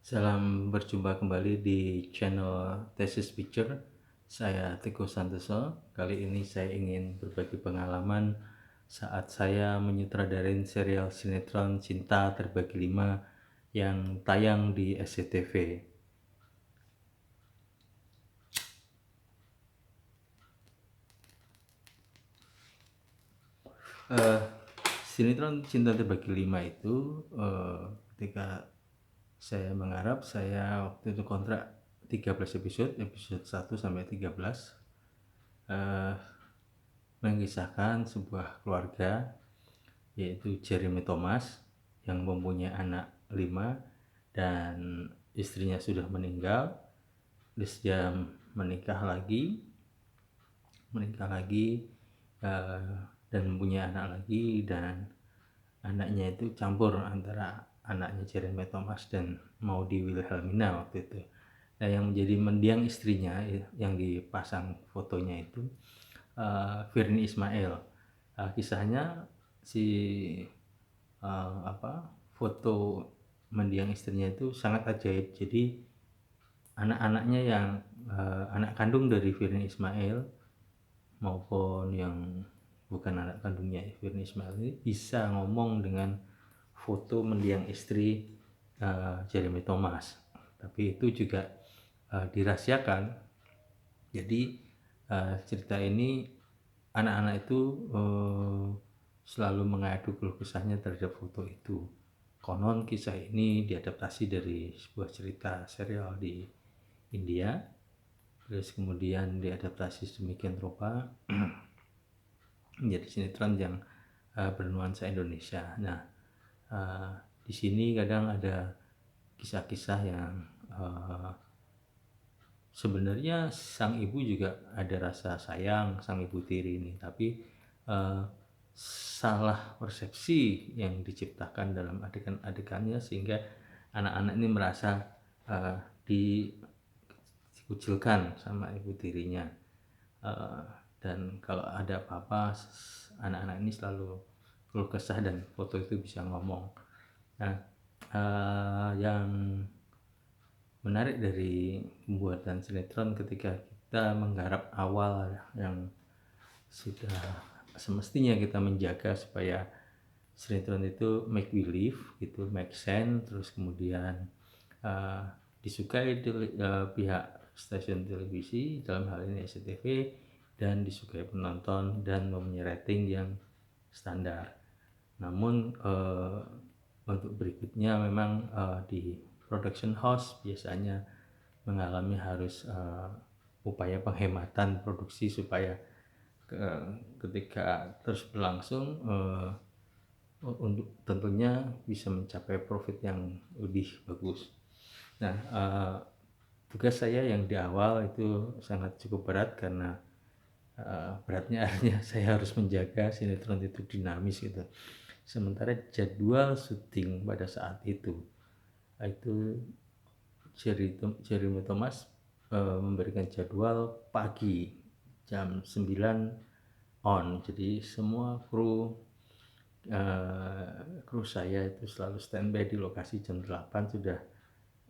Salam berjumpa kembali di channel Thesis Picture. Saya Teguh Santoso. Kali ini saya ingin berbagi pengalaman saat saya menyutradarin serial sinetron Cinta Terbagi 5 yang tayang di SCTV. Eh, Sinetron Cinta Terbagi 5 itu ketika saya mengharap, saya waktu itu kontrak 13 episode 1 sampai 13, mengisahkan sebuah keluarga yaitu Jeremy Thomas yang mempunyai anak 5 dan istrinya sudah meninggal. Terus dia menikah lagi dan mempunyai anak lagi, dan anaknya itu campur antara anaknya Jeremy Thomas dan Maudy Wilhelmina waktu itu. Nah, yang menjadi mendiang istrinya yang dipasang fotonya itu Virnie Ismail. Kisahnya si foto mendiang istrinya itu sangat ajaib. Jadi anak-anaknya yang anak kandung dari Virnie Ismail maupun yang bukan anak kandungnya Virnie Ismail ini bisa ngomong dengan foto mendiang istri Jeremy Thomas. Tapi itu juga dirahasiakan. Jadi cerita ini anak-anak itu selalu mengadu keluh kesahnya terhadap foto itu. Konon kisah ini diadaptasi dari sebuah cerita serial di India, terus kemudian diadaptasi sedemikian rupa menjadi sinetron yang bernuansa Indonesia. Nah, di sini kadang ada kisah-kisah yang sebenarnya sang ibu juga ada rasa sayang sang ibu tiri ini, tapi salah persepsi yang diciptakan dalam adegan-adegannya sehingga anak-anak ini merasa dikucilkan sama ibu tirinya. Dan kalau ada apa-apa, anak-anak ini selalu keluh kesah dan foto itu bisa ngomong. Nah, yang menarik dari pembuatan sinetron ketika kita menggarap awal yang sudah semestinya kita menjaga supaya sinetron itu make believe gitu, make sense, terus kemudian disukai pihak stasiun televisi, dalam hal ini SCTV, dan disukai penonton dan mempunyai rating yang standar. Namun untuk berikutnya memang di production house biasanya mengalami harus upaya penghematan produksi supaya ketika terus berlangsung untuk tentunya bisa mencapai profit yang lebih bagus. Nah, tugas saya yang di awal itu sangat cukup berat karena beratnya artinya saya harus menjaga sinetron itu dinamis gitu. Sementara jadwal syuting pada saat itu Jeremy Thomas memberikan jadwal pagi jam 9 on. Jadi semua kru saya itu selalu standby di lokasi jam 8 sudah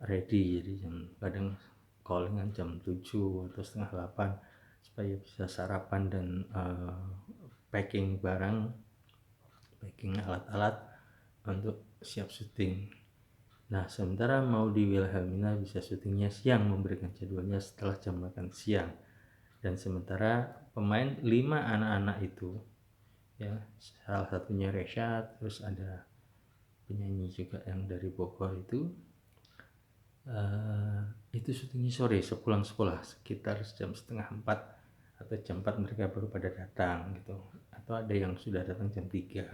ready. Jadi kadang callingan jam 7 atau setengah 8 supaya bisa sarapan dan packing barang, packing alat-alat untuk siap syuting. Nah, sementara Maudy Wilhelmina bisa syutingnya siang, memberikan jadwalnya setelah jam makan siang. Dan sementara pemain 5 anak-anak itu, ya, salah satunya Reshad, terus ada penyanyi juga yang dari Bogor itu syutingnya sore sepulang sekolah, sekitar jam setengah 4 atau jam 4 mereka baru pada datang gitu, atau ada yang sudah datang jam 3.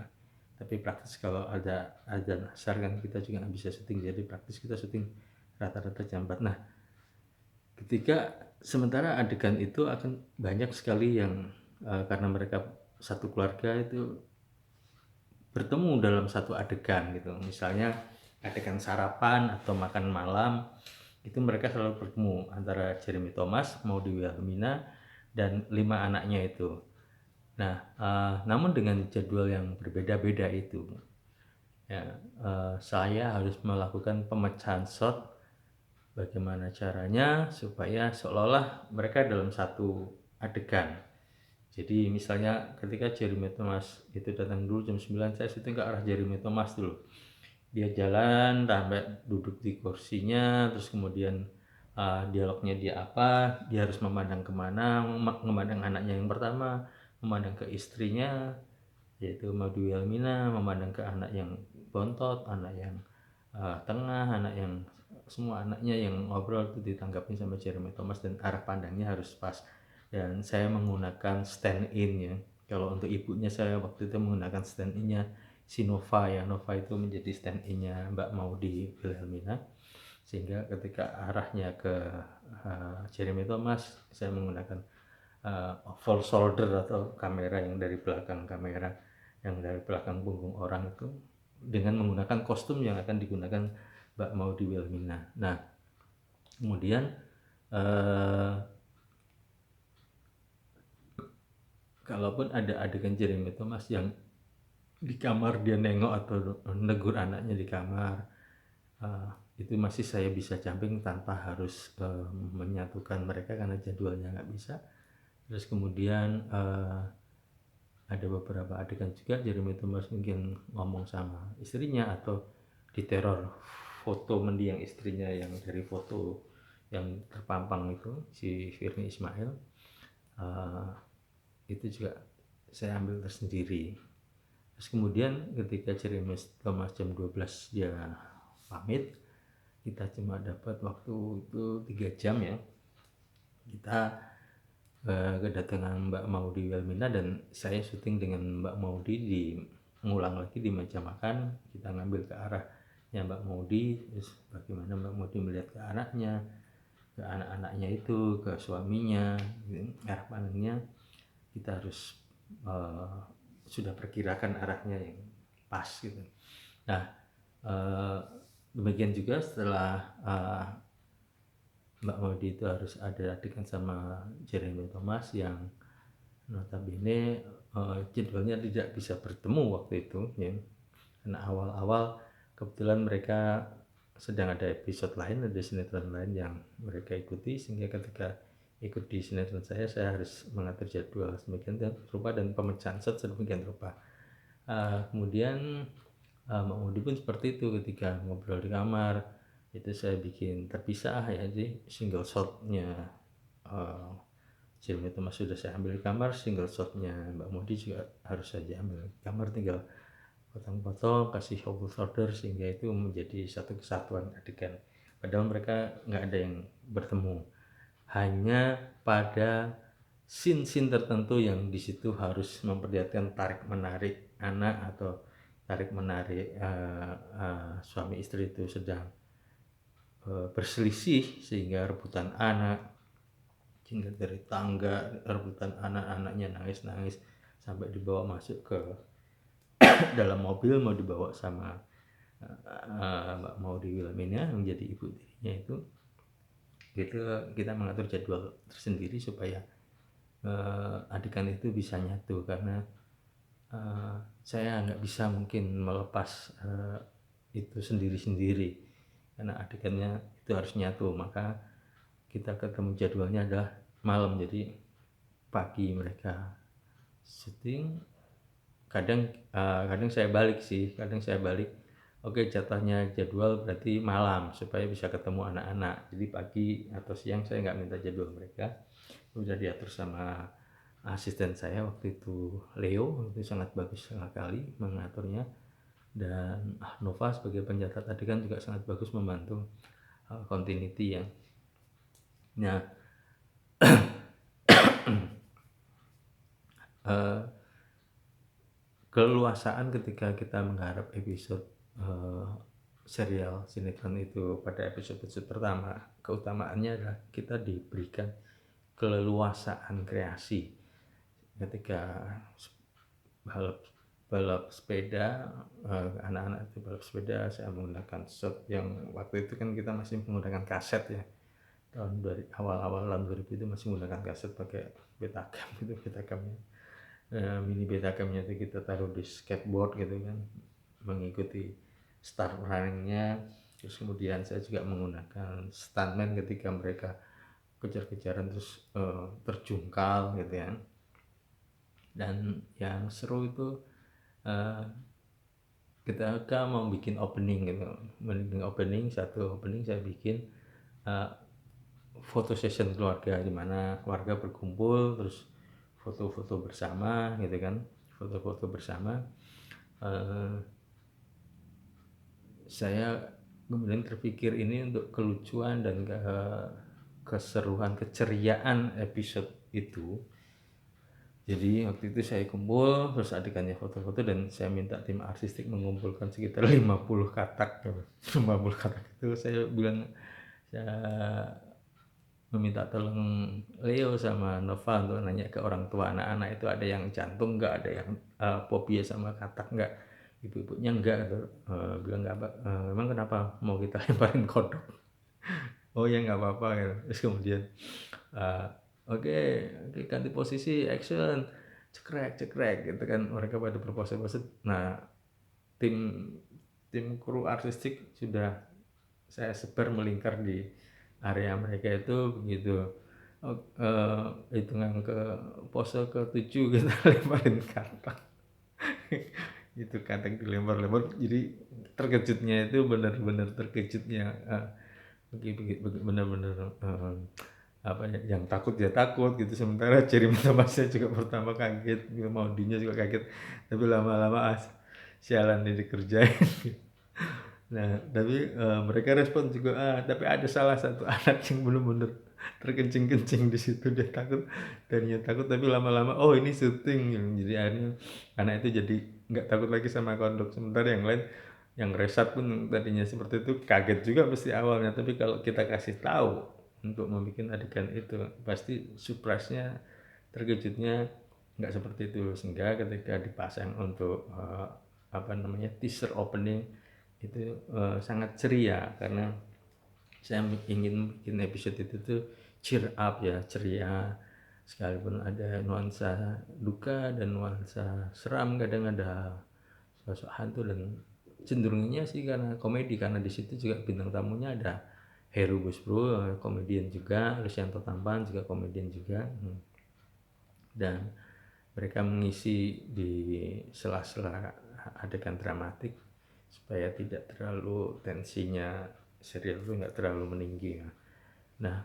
Tapi praktis kalau ada azan asar kan kita juga nggak bisa syuting, jadi praktis kita syuting rata-rata jam 4. Nah, ketika sementara adegan itu akan banyak sekali yang karena mereka satu keluarga itu bertemu dalam satu adegan gitu. Misalnya adegan sarapan atau makan malam, itu mereka selalu bertemu antara Jeremy Thomas, Maudy Wilhelmina, dan 5 anaknya itu. Nah, namun dengan jadwal yang berbeda-beda itu, ya, saya harus melakukan pemecahan shot bagaimana caranya supaya seolah-olah mereka dalam satu adegan. Jadi misalnya ketika Jeremy Thomas itu datang dulu jam 9, saya syuting ke arah Jeremy Thomas dulu. Dia jalan sampai duduk di kursinya, terus kemudian dialognya dia apa, dia harus memandang kemana, memandang anaknya yang pertama, memandang ke istrinya yaitu Maudy Wilhelmina, memandang ke anak yang bontot, anak yang tengah, anak yang semua anaknya yang ngobrol itu ditanggapin sama Jeremy Thomas, dan arah pandangnya harus pas. Dan saya menggunakan stand in ya. Kalau untuk ibunya saya waktu itu menggunakan stand in-nya si Nova ya. Nova itu menjadi stand in-nya Mbak Maudy Wilhelmina, sehingga ketika arahnya ke Jeremy Thomas, saya menggunakan full shoulder atau kamera yang dari belakang punggung orang itu, dengan menggunakan kostum yang akan digunakan Mbak Maudy Wilhelmina. Nah, kemudian kalaupun ada adegan Jeremy Thomas yang di kamar dia nengok atau negur anaknya di kamar, itu masih saya bisa jumping tanpa harus menyatukan mereka karena jadwalnya nggak bisa. Terus kemudian ada beberapa adegan juga Jeremy Thomas mungkin ngomong sama istrinya atau diteror foto mendiang istrinya yang dari foto yang terpampang itu si Virnie Ismail, itu juga saya ambil tersendiri. Terus kemudian ketika Jeremy Thomas jam 12 dia pamit, kita cuma dapat waktu itu 3 jam ya. Kita kedatangan Mbak Maudy Wilhelmina dan saya syuting dengan Mbak Maudy mengulang lagi di meja makan. Kita ngambil ke arahnya Mbak Maudy, terus bagaimana Mbak Maudy melihat ke anaknya, ke anak-anaknya itu, ke suaminya, arah pandangnya kita harus sudah perkirakan arahnya yang pas gitu. Nah, demikian juga setelah Mbak Maudy itu harus ada adegan sama Jeremy Thomas yang notabene jadwalnya tidak bisa bertemu waktu itu ya. Karena awal-awal kebetulan mereka sedang ada episode lain, ada sinetron lain yang mereka ikuti, sehingga ketika ikut di sinetron saya harus mengatur jadwal sedemikian rupa dan pemecahan set sedemikian rupa. Kemudian Mbak Maudy pun seperti itu, ketika ngobrol di kamar itu saya bikin terpisah ya, jadi single shotnya Jeremy Thomas sudah saya ambil di kamar, single shotnya Mbak Maudy juga harus saja ambil di kamar, tinggal potong-potong kasih double shoulder sehingga itu menjadi satu kesatuan adegan, padahal mereka nggak ada yang bertemu, hanya pada scene-scene tertentu yang di situ harus memperlihatkan tarik menarik anak atau tarik menarik suami istri itu sedang berselisih sehingga rebutan anak, hingga dari tangga rebutan anak-anaknya nangis-nangis sampai dibawa masuk ke dalam mobil mau dibawa sama Mbak Maudy Wilhelmina yang menjadi ibu tirinya itu kita mengatur jadwal tersendiri supaya adegan itu bisa nyatu, karena saya nggak bisa mungkin melepas itu sendiri-sendiri karena adegannya itu harus nyatu, maka kita ketemu jadwalnya adalah malam, jadi pagi mereka syuting, kadang saya balik, oke jatahnya jadwal berarti malam supaya bisa ketemu anak-anak, jadi pagi atau siang saya nggak minta jadwal mereka, udah diatur sama asisten saya waktu itu Leo, itu sangat bagus sekali mengaturnya, dan Nova sebagai pencatat adegan juga sangat bagus membantu continuity ya. Nah, keleluasaan ketika kita menggarap episode serial sinetron itu pada episode pertama, keutamaannya adalah kita diberikan keleluasaan kreasi. Ketika balap sepeda, anak-anak itu balap sepeda, saya menggunakan shot yang waktu itu kan kita masih menggunakan kaset ya, awal-awal tahun 2000 itu masih menggunakan kaset pakai Betacam, itu Betacamnya mini Betacamnya itu kita taruh di skateboard gitu kan, mengikuti start runningnya, Terus kemudian saya juga menggunakan stuntman ketika mereka kejar-kejaran terus terjungkal gitu ya. Dan yang seru itu ketika mau bikin opening gitu, satu opening saya bikin foto session keluarga di mana keluarga berkumpul terus foto-foto bersama gitu kan, foto-foto bersama. Saya kemudian terpikir ini untuk kelucuan dan keseruan, keceriaan episode itu. Jadi waktu itu saya kumpul terus adegannya foto-foto dan saya minta tim artistik mengumpulkan sekitar 50 katak. 50 katak itu saya bilang, saya meminta tolong Leo sama Nova untuk nanya ke orang tua anak-anak itu ada yang jantung nggak, ada yang fobia sama katak nggak. Ibu-ibunya enggak, bilang nggak apa, emang kenapa mau kita lemparin kodok? Oh ya nggak apa-apa gitu. Terus kemudian oke, ganti posisi, action, cekrek gitu kan, mereka pada berpose-pose. Nah, tim kru artistik sudah saya sebar melingkar di area mereka itu. Begitu hitungan ke pose ke-7 kita lemparin katak. Itu kadang dilempar-lempar, jadi terkejutnya itu benar-benar terkejutnya, benar-benar apa ya, yang takut ya takut gitu, sementara Jeremy Thomasnya juga pertama kaget, Maudinya juga kaget, tapi lama-lama sialan ini dikerjain. Nah tapi mereka respon juga, tapi ada salah satu anak yang benar-benar terkencing-kencing di situ, dia takut, tadinya takut tapi lama-lama oh ini syuting, jadi akhirnya anak itu jadi nggak takut lagi sama kondok. Sementara yang lain yang resat pun tadinya seperti itu kaget juga mesti awalnya, tapi kalau kita kasih tahu untuk membuat adegan itu pasti surprise-nya, terkejutnya nggak seperti itu. Sehingga ketika dipasang untuk teaser opening itu sangat ceria, karena saya ingin bikin episode itu tuh cheer up ya, ceria, sekalipun ada nuansa duka dan nuansa seram, kadang ada sosok hantu, dan cenderungnya sih karena komedi, karena di situ juga bintang tamunya ada Heru Busbro, komedian juga, Lucianto Tampan juga komedian juga. Dan mereka mengisi di sela-sela adegan dramatik supaya tidak terlalu tensinya serial itu nggak terlalu meninggi ya. Nah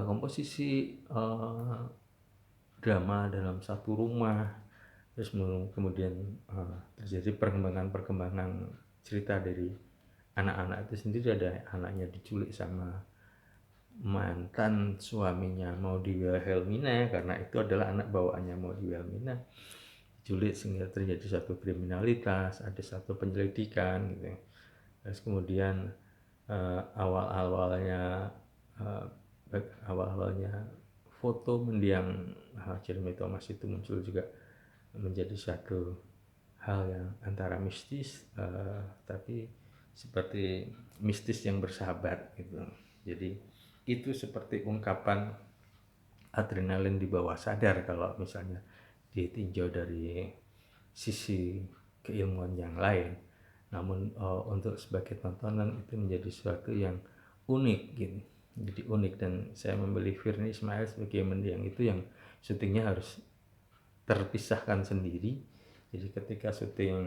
komposisi drama dalam satu rumah, terus kemudian terjadi perkembangan cerita dari anak-anak itu sendiri. Ada anaknya diculik sama mantan suaminya Maudy Wilhelmina, karena itu adalah anak bawaannya Maudy Wilhelmina, diculik sehingga terjadi satu kriminalitas, ada satu penyelidikan gitu. Terus kemudian awal-awalnya foto mendiang Jeremy Thomas itu muncul juga menjadi satu hal yang antara mistis tapi seperti mistis yang bersahabat gitu. Jadi itu seperti ungkapan adrenalin di bawah sadar kalau misalnya ditinjau dari sisi keilmuan yang lain. Namun untuk sebagai tontonan itu menjadi sesuatu yang unik gitu. Jadi unik, dan saya membeli Virnie Ismail sebagai mendiang itu yang syutingnya harus terpisahkan sendiri. Jadi ketika syuting,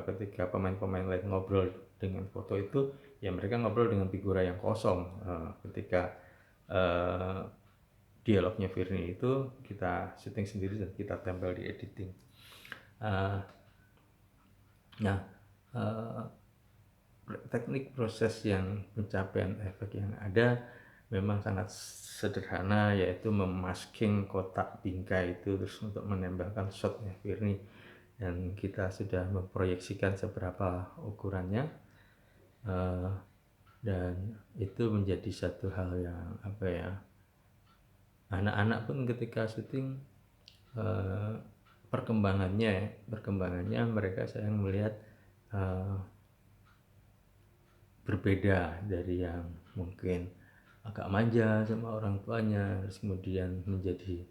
ketika pemain-pemain lain ngobrol dengan foto itu, ya mereka ngobrol dengan figura yang kosong. Ketika dialognya Virnie itu kita syuting sendiri dan kita tempel di editing. Nah, teknik proses yang pencapaian efek yang ada memang sangat sederhana, yaitu memasking kotak bingkai itu terus untuk menembakkan shotnya Virnie, dan kita sudah memproyeksikan seberapa ukurannya, dan itu menjadi satu hal yang anak-anak pun ketika syuting perkembangannya mereka sayang melihat berbeda dari yang mungkin agak manja sama orang tuanya, terus kemudian menjadi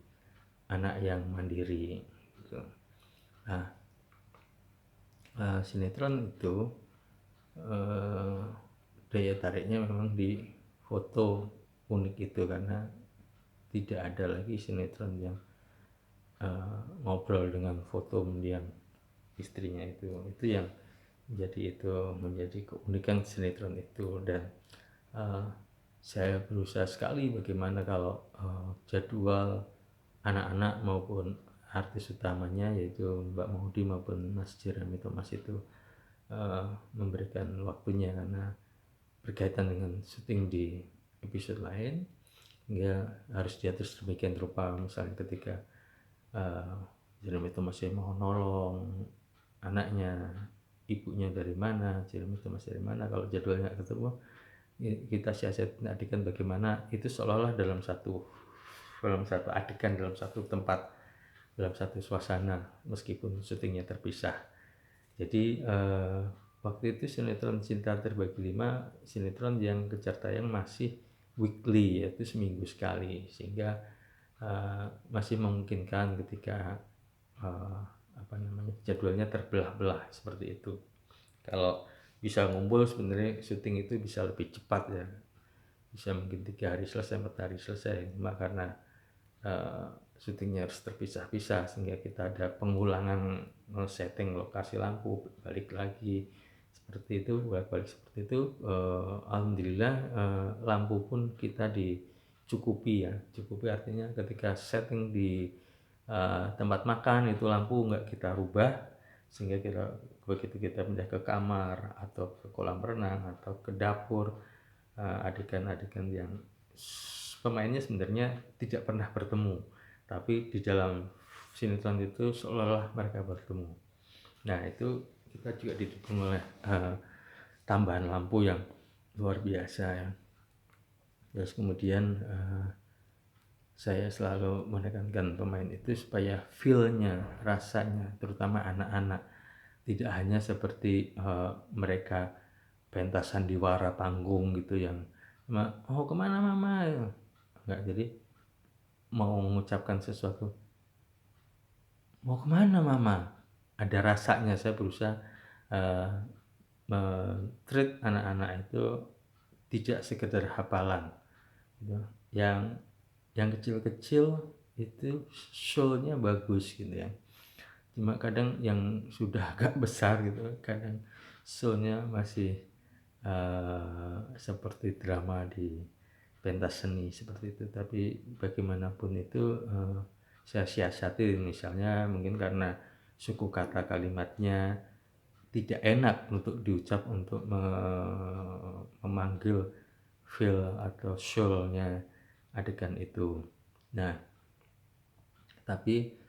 anak yang mandiri gitu. Nah, sinetron itu daya tariknya memang di foto unik itu, karena tidak ada lagi sinetron yang ngobrol dengan foto mendiang istrinya. Itu yang menjadi keunikan sinetron itu. Dan saya berusaha sekali bagaimana kalau jadwal anak-anak maupun artis utamanya yaitu Mbak Maudi maupun Mas Jeremy Thomas itu memberikan waktunya, karena berkaitan dengan syuting di episode lain, hingga harus diatur sedemikian rupa. Misalnya ketika Jeremy Thomas mau nolong anaknya, ibunya dari mana, Jeremy Thomas dari mana, kalau jadwalnya nggak ketemu, kita siasat adegan bagaimana itu seolah-olah dalam satu adegan, dalam satu tempat, dalam satu suasana, meskipun syutingnya terpisah. Jadi waktu itu sinetron Cinta Terbagi 5 sinetron yang kejar tayang masih weekly, yaitu seminggu sekali, sehingga masih memungkinkan ketika jadwalnya terbelah-belah seperti itu. Kalau bisa ngumpul sebenarnya syuting itu bisa lebih cepat ya, bisa mungkin 3 hari selesai, 4 hari selesai. Cuma karena syutingnya harus terpisah-pisah, sehingga kita ada pengulangan setting lokasi lampu, balik lagi seperti itu, balik seperti itu. Alhamdulillah lampu pun kita dicukupi ya. Cukupi artinya ketika setting di tempat makan itu lampu nggak kita rubah, sehingga begitu kita pindah ke kamar atau ke kolam renang atau ke dapur, adegan-adegan yang pemainnya sebenarnya tidak pernah bertemu, tapi di dalam sinetron itu seolah-olah mereka bertemu. Nah itu kita juga didukung oleh tambahan lampu yang luar biasa ya. Terus kemudian saya selalu menekankan pemain itu supaya feel-nya, rasanya, terutama anak-anak, tidak hanya seperti mereka pentas sandiwara panggung gitu yang oh kemana mama, enggak. Jadi mau mengucapkan sesuatu, mau kemana mama, ada rasanya. Saya berusaha men-treat anak-anak itu tidak sekedar hafalan gitu. Yang kecil-kecil itu show-nya bagus gitu ya, cuma kadang yang sudah agak besar gitu, kadang show-nya masih seperti drama di pentas seni seperti itu. Tapi bagaimanapun itu saya siasati, misalnya mungkin karena suku kata kalimatnya tidak enak untuk diucap untuk memanggil feel atau show-nya adegan itu. Nah tapi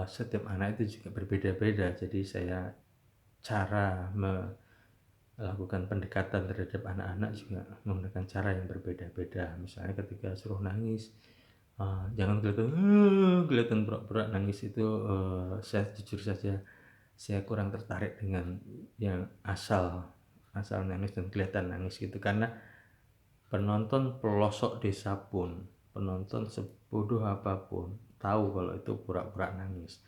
setiap anak itu juga berbeda-beda, jadi saya cara melakukan pendekatan terhadap anak-anak juga menggunakan cara yang berbeda-beda. Misalnya ketika suruh nangis, jangan kelihatan pura-pura nangis. Itu saya jujur saja saya kurang tertarik dengan yang asal nangis dan kelihatan nangis gitu, karena penonton pelosok desa pun, penonton sebodoh apapun tahu kalau itu pura-pura nangis.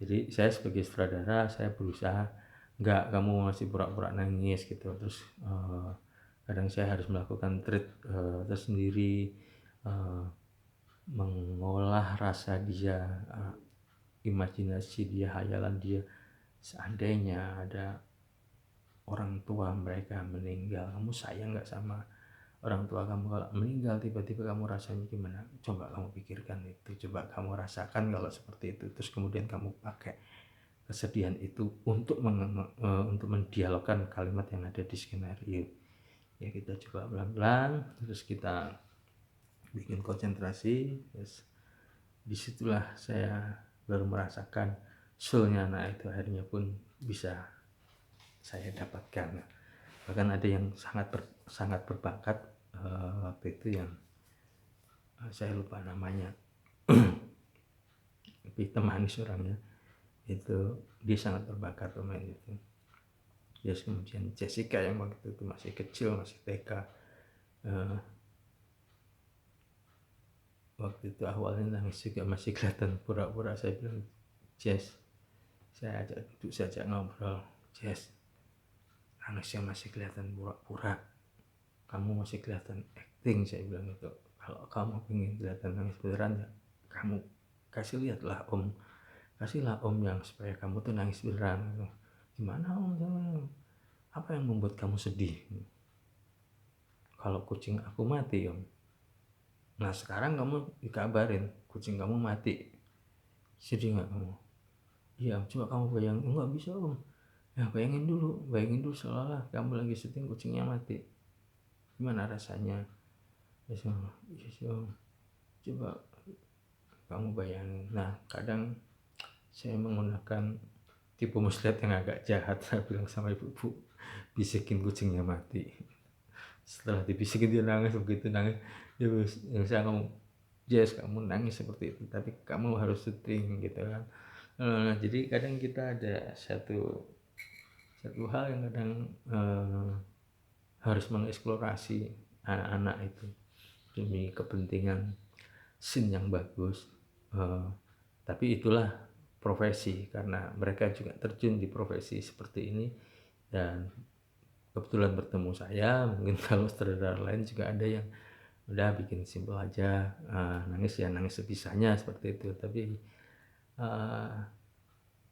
Jadi saya sebagai sutradara, saya berusaha enggak, kamu masih pura-pura nangis gitu. Terus kadang saya harus melakukan treat tersendiri, mengolah rasa dia, imajinasi dia, hayalan dia. Seandainya ada orang tua mereka meninggal, kamu sayang nggak sama orang tua kamu? Kalau meninggal tiba-tiba kamu rasanya gimana? Coba kamu pikirkan itu, coba kamu rasakan kalau seperti itu. Terus kemudian kamu pakai kesedihan itu untuk mendialogkan kalimat yang ada di skenario ya. Kita coba pelan-pelan, terus kita bikin konsentrasi. Terus disitulah saya baru merasakan soulnya anak itu akhirnya pun bisa saya dapatkan. Bahkan ada yang sangat berbakat waktu itu, yang saya lupa namanya, tapi manis orangnya itu, dia sangat berbakat pemain itu. Terus kemudian Jessica yang waktu itu masih kecil, masih TK, waktu itu awalnya nangis juga masih kelihatan pura-pura. Saya bilang, Jess, saya ajak duduk, saya ajak ngobrol, Jess, nangisnya masih kelihatan pura-pura. kamu masih kelihatan acting, saya bilang gitu. Kalau kamu ingin kelihatan nangis beneran ya kamu kasihlah om yang supaya kamu tuh nangis beneran gitu. Gimana om, apa yang membuat kamu sedih? Kalau kucing aku mati om. Nah sekarang kamu dikabarin kucing kamu mati, sedih nggak kamu? Iya, coba kamu bayangin. Nggak bisa om. Ya bayangin dulu seolah-olah kamu lagi syuting kucingnya mati. Gimana rasanya? Yes om. Coba kamu bayangin. Nah kadang saya menggunakan tipu muslihat yang agak jahat. Saya bilang sama ibu-ibu, bisikin kucingnya mati. Setelah dibisikin dia nangis, begitu nangis yang saya ngomong, Jess kamu nangis seperti itu tapi kamu harus syuting gitu kan. Jadi kadang kita ada satu hal yang kadang harus mengeksplorasi anak-anak itu demi kepentingan scene yang bagus. Tapi itulah profesi, karena mereka juga terjun di profesi seperti ini dan kebetulan bertemu saya. Mungkin kalau sutradara lain juga ada yang udah bikin simple aja, nangis ya nangis sebisanya seperti itu. Tapi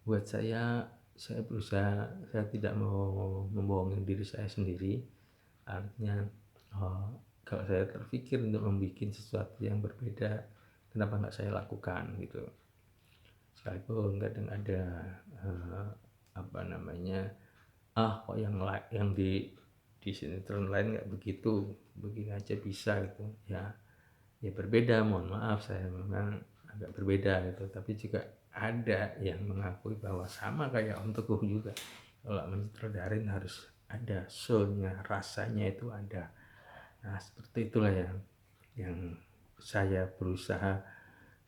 buat saya berusaha, saya tidak mau membohongi diri saya sendiri. Artinya kalau saya terpikir untuk membuat sesuatu yang berbeda, kenapa nggak saya lakukan gitu. Sekalipun kadang ada kok yang di sinetron lain nggak begitu, begini aja bisa gitu ya berbeda, mohon maaf saya memang agak berbeda gitu. Tapi juga ada yang mengakui bahwa sama kayak Om Teguh juga, kalau mensutradarin harus ada soul-nya, rasanya itu ada. Nah seperti itulah yang saya berusaha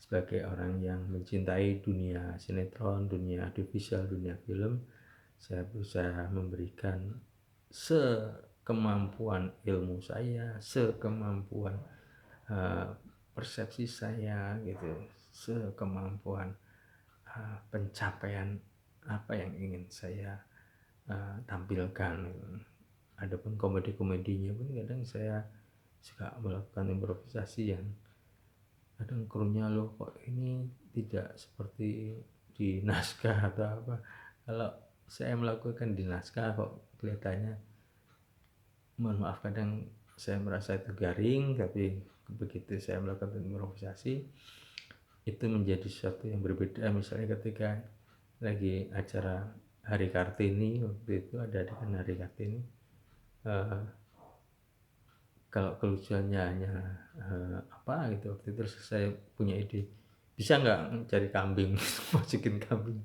sebagai orang yang mencintai dunia sinetron, dunia audiovisual, dunia film. Saya berusaha memberikan sekemampuan ilmu saya, sekemampuan persepsi saya gitu, sekemampuan pencapaian apa yang ingin saya tampilkan gitu. Adapun komedi-komedinya pun kadang saya suka melakukan improvisasi yang kadang krunya loh kok ini tidak seperti di naskah atau apa. Kalau saya melakukan di naskah kok kelihatannya, mohon maaf, kadang saya merasa itu garing, tapi begitu saya melakukan improvisasi itu menjadi sesuatu yang berbeda. Misalnya ketika lagi acara Hari Kartini, waktu itu ada adegan Hari Kartini, kalau kelucuannya hanya apa gitu, waktu itu saya punya ide, bisa nggak cari kambing masukin kambing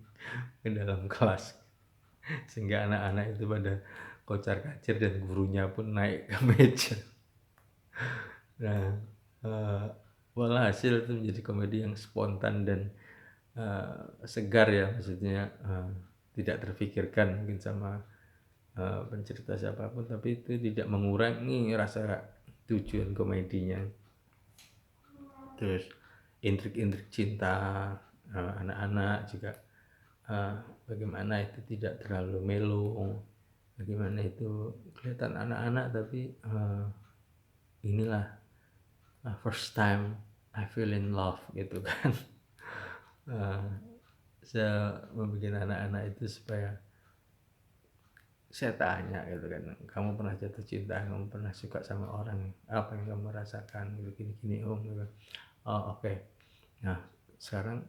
ke dalam kelas sehingga anak-anak itu pada kocar kacir dan gurunya pun naik ke meja. Nah walhasil itu menjadi komedi yang spontan dan segar ya, maksudnya tidak terfikirkan mungkin sama pencerita siapapun, tapi itu tidak mengurangi rasa tujuan komedinya. Terus intrik-intrik cinta anak-anak juga, bagaimana itu tidak terlalu melo, bagaimana itu kelihatan anak-anak tapi inilah first time I feel in love gitu kan. Saya membuat anak-anak itu supaya saya tanya gitu kan, kamu pernah jatuh cinta, kamu pernah suka sama orang, apa yang kamu rasakan gitu, gini-gini om gitu. Oh oke. Nah sekarang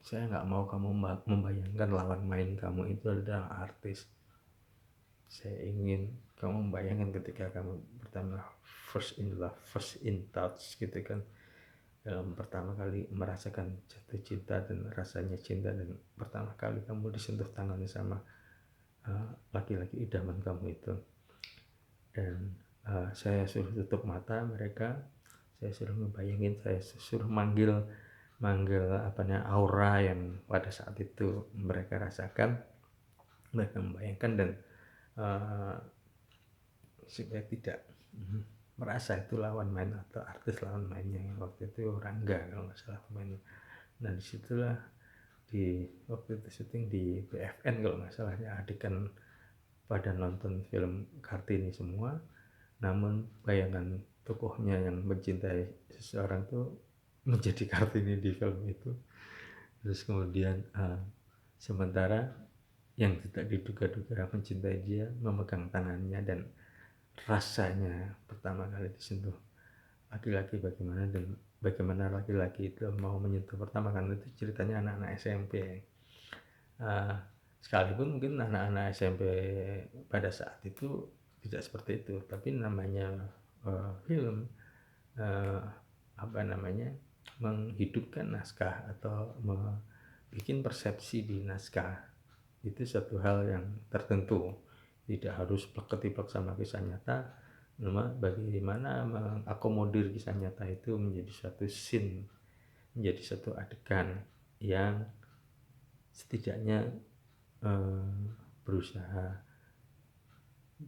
saya nggak mau kamu membayangkan lawan main kamu itu adalah artis. Saya ingin kamu membayangkan ketika kamu pertama first in love, first in touch gitu kan, dalam pertama kali merasakan jatuh cinta dan rasanya cinta, dan pertama kali kamu disentuh tangannya sama laki-laki idaman kamu itu. Dan saya suruh tutup mata mereka, saya suruh ngebayangin, saya suruh manggil aura yang pada saat itu mereka rasakan, mereka membayangkan, dan supaya tidak merasa itu lawan main atau artis lawan mainnya. Waktu itu Rangga kalau nggak salah pemainnya. Nah disitulah waktu itu syuting di BFN kalau nggak salah ya, adegan pada nonton film Kartini semua, namun bayangan tokohnya yang mencintai seseorang tuh menjadi Kartini di film itu. Terus kemudian sementara yang tidak diduga-duga mencintai dia memegang tangannya, dan rasanya pertama kali disentuh laki-laki bagaimana, dan bagaimana laki-laki itu mau menyentuh pertama kali itu ceritanya anak-anak SMP. Sekalipun mungkin anak-anak SMP pada saat itu tidak seperti itu, tapi namanya film menghidupkan naskah atau membuat persepsi di naskah itu satu hal yang tertentu, tidak harus plek-ketiplek sama kisah nyata. Bagaimana mengakomodir kisah nyata itu menjadi suatu scene, menjadi satu adegan yang setidaknya berusaha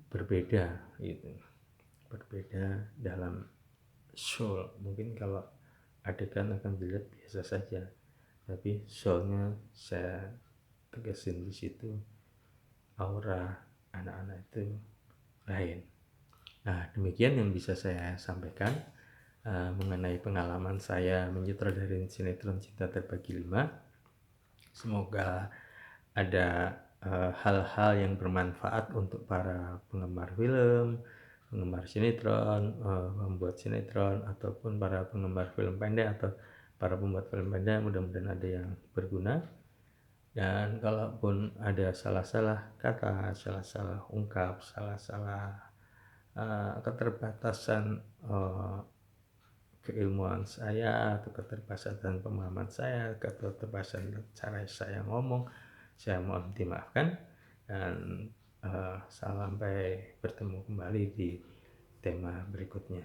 berbeda gitu, berbeda dalam soul. Mungkin kalau adegan akan dilihat biasa saja, tapi soulnya saya tegasin di situ, aura anak-anak itu lain. Nah, demikian yang bisa saya sampaikan mengenai pengalaman saya menyutradarai sinetron Cinta Terbagi 5. Semoga ada hal-hal yang bermanfaat untuk para penggemar film, penggemar sinetron, pembuat sinetron, ataupun para penggemar film pendek atau para pembuat film pendek. Mudah-mudahan ada yang berguna. Dan kalaupun ada salah-salah kata, salah-salah ungkap, salah-salah keterbatasan keilmuan saya, atau keterbatasan pemahaman saya, keterbatasan cara saya ngomong, saya mohon dimaafkan. Dan sampai bertemu kembali di tema berikutnya.